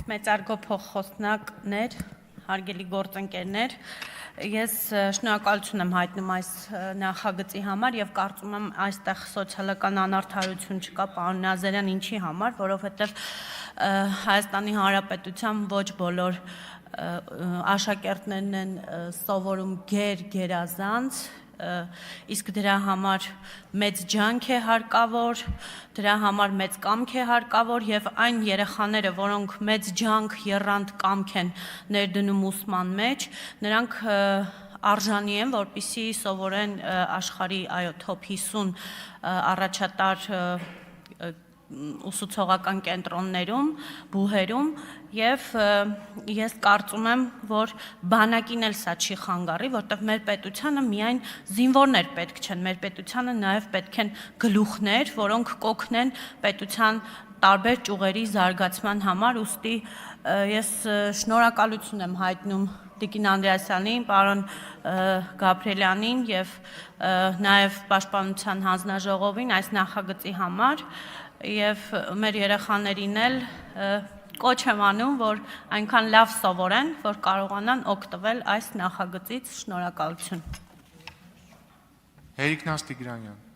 Մեծարգո փոխխոսնակներ, հարգելի գործընկերներ, ես շնորհակալություն եմ հայտնում այս նախագծի համար եւ կարծում եմ այստեղ սոցիալական անարդարություն չկա, պարոն Նազարյան, ինչի համար, որովհետեւ Հայաստանի Հանրապետության ոչ բոլոր աշակերտներն են սովորում գերազանց, իսկ դրա համար մեծ ջանք է հարկավոր, դրա համար մեծ կամք է հարկավոր եւ այն երեխաները, որոնք մեծ ջանք, եռանդ կամք են ներդնում ուսման մեջ, նրանք արժանի են, որպեսզի սովորեն աշխարհի top 50 առաջատար ուսուցողական կենտրոններում, բուհերում եւ ես կարծում եմ, որ բանակին էլ սա չի խանգարի, որտեղ մեր պետությանը միայն զինվորներ պետք չեն, մեր պետությանը նաեւ պետք են գլուխներ, որոնք կօգնեն պետության տարբեր ճյուղերի զարգացման համար, ուստի ես շնորհակալություն եմ հայտնում Տիկին Անդրեասյանին, պարոն Գաբրելյանին եւ նաեւ Պաշտպանության հանձնաժողովին այս նախագծի համար եւ մեր երեխաներին էլ կոչ եմ անում, որ այնքան լավ սովորեն, որ կարողանան օգտվել այս նախագծից, շնորհակալություն։ Հերիկ Նաստիգրանյան